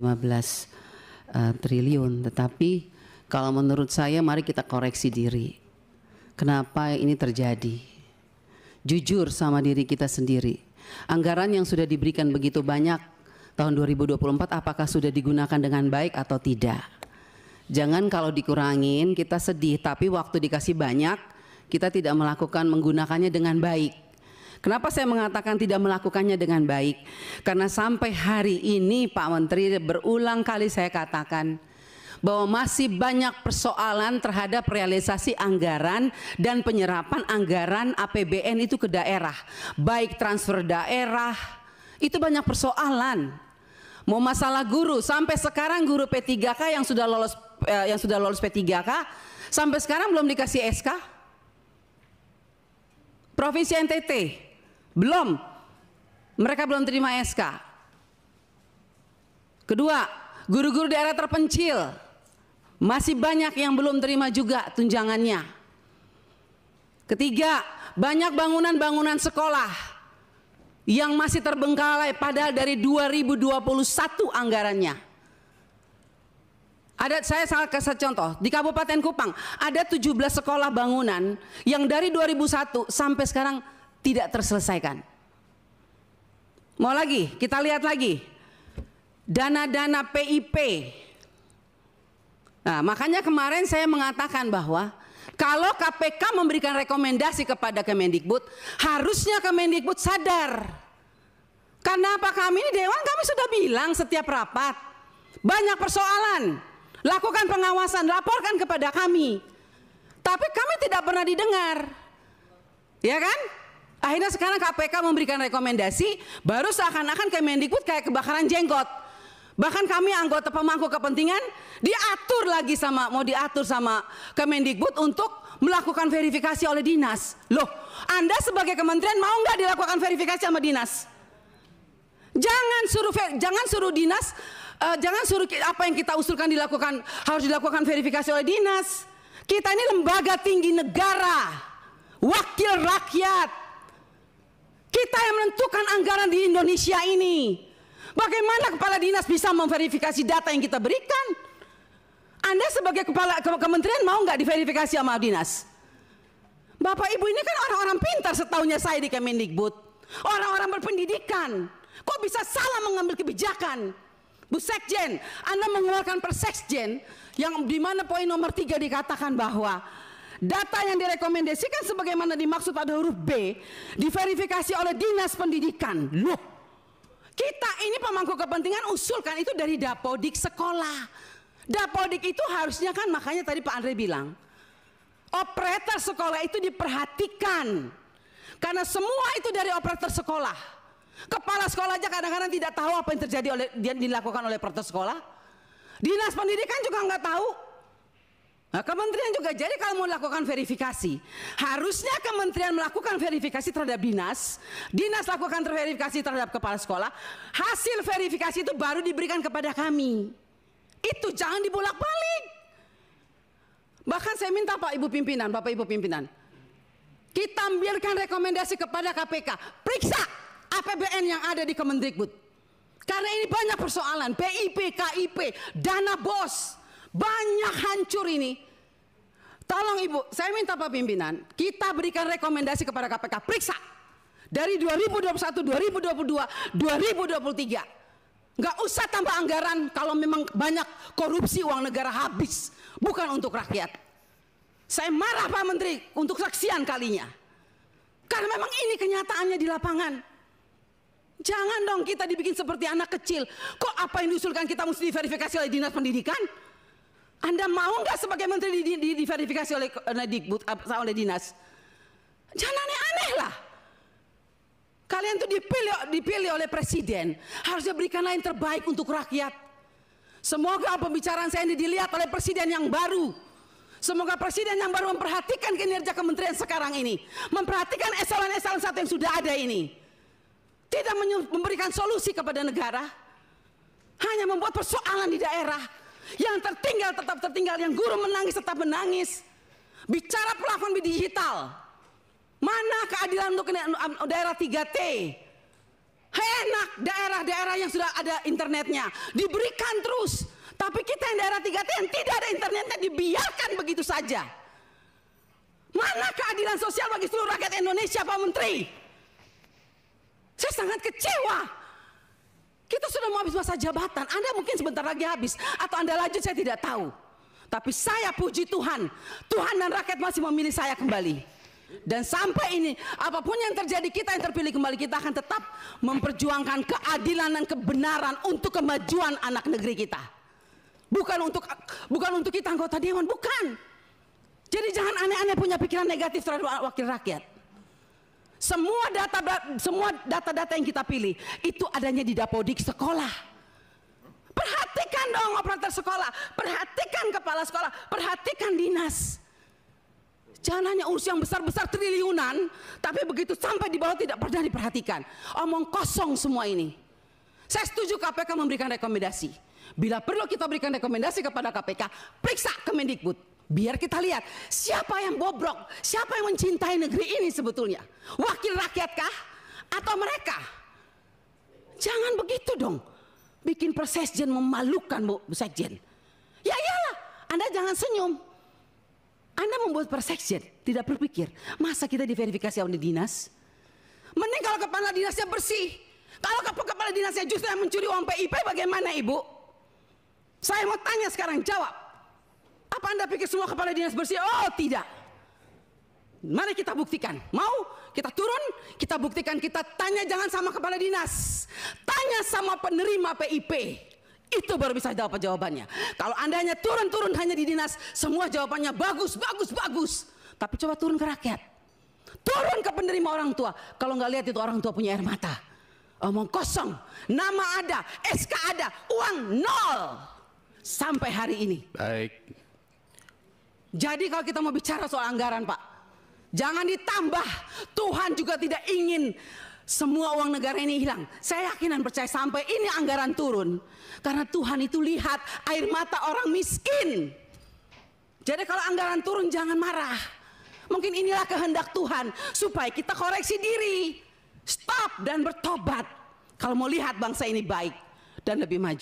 15 triliun. Tetapi kalau menurut saya mari kita koreksi diri. Kenapa ini terjadi? Jujur sama diri kita sendiri. Anggaran yang sudah diberikan begitu banyak tahun 2024 apakah sudah digunakan dengan baik atau tidak? Jangan kalau dikurangin kita sedih, tapi waktu dikasih banyak kita tidak menggunakannya dengan baik. Kenapa saya mengatakan tidak melakukannya dengan baik? Karena sampai hari ini Pak Menteri berulang kali saya katakan bahwa masih banyak persoalan terhadap realisasi anggaran dan penyerapan anggaran APBN itu ke daerah. Baik transfer daerah, itu banyak persoalan. Mau masalah guru, sampai sekarang guru P3K yang sudah lolos P3K sampai sekarang belum dikasih SK. Provinsi NTT belum, mereka belum terima SK. Kedua, guru-guru daerah terpencil masih banyak yang belum terima juga tunjangannya. Ketiga, banyak bangunan-bangunan sekolah yang masih terbengkalai padahal dari 2021 anggarannya. Saya kasih contoh, di Kabupaten Kupang ada 17 sekolah bangunan yang dari 2001 sampai sekarang tidak terselesaikan. Mau lagi, kita lihat lagi dana-dana PIP. Nah, makanya kemarin saya mengatakan bahwa kalau KPK memberikan rekomendasi kepada Kemendikbud, harusnya Kemendikbud sadar. Karena apa, kami ini Dewan, kami sudah bilang setiap rapat banyak persoalan, lakukan pengawasan, laporkan kepada kami. Tapi kami tidak pernah didengar, ya kan? Akhirnya sekarang KPK memberikan rekomendasi, baru seakan-akan Kemendikbud kayak kebakaran jenggot. Bahkan kami anggota pemangku kepentingan mau diatur sama Kemendikbud untuk melakukan verifikasi oleh dinas. Loh, Anda sebagai kementerian mau nggak dilakukan verifikasi sama dinas? Jangan suruh dinas, jangan suruh apa yang kita usulkan harus dilakukan verifikasi oleh dinas. Kita ini lembaga tinggi negara, wakil rakyat. Kita yang menentukan anggaran di Indonesia ini. Bagaimana kepala dinas bisa memverifikasi data yang kita berikan? Anda sebagai kepala kementerian mau nggak diverifikasi sama dinas? Bapak Ibu ini kan orang-orang pintar setahunya saya di Kemendikbud. Orang-orang berpendidikan. Kok bisa salah mengambil kebijakan? Bu Sekjen, Anda mengeluarkan Persekjen yang dimana poin nomor 3 dikatakan bahwa data yang direkomendasikan sebagaimana dimaksud pada huruf B diverifikasi oleh Dinas Pendidikan. Loh, kita ini pemangku kepentingan usulkan itu dari Dapodik sekolah. Dapodik itu harusnya kan, makanya tadi Pak Andre bilang operator sekolah itu diperhatikan karena semua itu dari operator sekolah. Kepala sekolah aja kadang-kadang tidak tahu apa yang terjadi dilakukan oleh operator sekolah. Dinas Pendidikan juga nggak tahu. Nah, kementerian juga, jadi kalau mau lakukan verifikasi, harusnya kementerian melakukan verifikasi terhadap dinas, dinas lakukan verifikasi terhadap kepala sekolah, hasil verifikasi itu baru diberikan kepada kami. Itu jangan dibolak-balik. Bahkan saya minta Bapak Ibu pimpinan, kita ambilkan rekomendasi kepada KPK, periksa APBN yang ada di Kemendikbud. Karena ini banyak persoalan, PIP, KIP, dana BOS. Banyak hancur ini. Tolong Ibu, saya minta Pak Pimpinan, kita berikan rekomendasi kepada KPK, periksa dari 2021, 2022, 2023. Nggak usah tambah anggaran kalau memang banyak korupsi, uang negara habis, bukan untuk rakyat. Saya marah Pak Menteri untuk sekian kalinya. Karena memang ini kenyataannya di lapangan. Jangan dong kita dibikin seperti anak kecil. Kok apa yang diusulkan kita mesti diverifikasi oleh Dinas Pendidikan? Anda mau nggak sebagai menteri diverifikasi oleh Dikbud, oleh dinas? Jangan aneh-aneh lah. Kalian tuh dipilih oleh presiden, harusnya berikanlah yang terbaik untuk rakyat. Semoga pembicaraan saya ini dilihat oleh presiden yang baru. Semoga presiden yang baru memperhatikan kinerja kementerian sekarang ini, memperhatikan eselon-eselon 1 yang sudah ada ini. Tidak memberikan solusi kepada negara, hanya membuat persoalan di daerah. Yang tertinggal tetap tertinggal, yang guru menangis tetap menangis. Bicara platform digital, mana keadilan untuk daerah 3T? Enak daerah-daerah yang sudah ada internetnya diberikan terus, tapi kita yang daerah 3T yang tidak ada internetnya dibiarkan begitu saja. Mana keadilan sosial bagi seluruh rakyat Indonesia, Pak Menteri? Saya sangat kecewa. Kita sudah mau habis masa jabatan, Anda mungkin sebentar lagi habis, atau Anda lanjut, saya tidak tahu. Tapi saya puji Tuhan, Tuhan dan rakyat masih memilih saya kembali. Dan sampai ini, apapun yang terjadi, kita yang terpilih kembali, kita akan tetap memperjuangkan keadilan dan kebenaran untuk kemajuan anak negeri kita. Bukan untuk kita anggota dewan, bukan. Jadi jangan aneh-aneh punya pikiran negatif terhadap wakil rakyat. Semua data-data yang kita pilih itu adanya di Dapodik sekolah. Perhatikan dong operator sekolah, perhatikan kepala sekolah, perhatikan dinas. Jangan hanya urus yang besar-besar triliunan, tapi begitu sampai di bawah tidak pernah diperhatikan. Omong kosong semua ini. Saya setuju KPK memberikan rekomendasi. Bila perlu kita berikan rekomendasi kepada KPK, periksa Kemendikbud. Biar kita lihat siapa yang bobrok, siapa yang mencintai negeri ini sebetulnya. Wakil rakyatkah atau mereka? Jangan begitu dong. Bikin Persesjen memalukan, Bu Sekjen. Ya iyalah, Anda jangan senyum. Anda membuat Persesjen, tidak berpikir, masa kita diverifikasi oleh dinas? Mending kalau kepala dinasnya bersih. Kalau kepala dinasnya justru yang mencuri uang PIP, bagaimana Ibu? Saya mau tanya sekarang, jawab. Apa Anda pikir semua kepala dinas bersih? Oh tidak. Mari kita buktikan. Mau kita turun, kita buktikan, kita tanya jangan sama kepala dinas. Tanya sama penerima PIP. Itu baru bisa dapat jawabannya. Kalau Anda hanya turun-turun hanya di dinas, semua jawabannya bagus. Tapi coba turun ke rakyat. Turun ke penerima orang tua. Kalau nggak lihat itu orang tua punya air mata. Omong kosong. Nama ada, SK ada, uang nol. Sampai hari ini. Baik. Jadi kalau kita mau bicara soal anggaran, Pak, jangan ditambah. Tuhan juga tidak ingin semua uang negara ini hilang. Saya yakin dan percaya sampai ini anggaran turun. Karena Tuhan itu lihat air mata orang miskin. Jadi kalau anggaran turun jangan marah. Mungkin inilah kehendak Tuhan supaya kita koreksi diri. Stop dan bertobat. Kalau mau lihat bangsa ini baik dan lebih maju.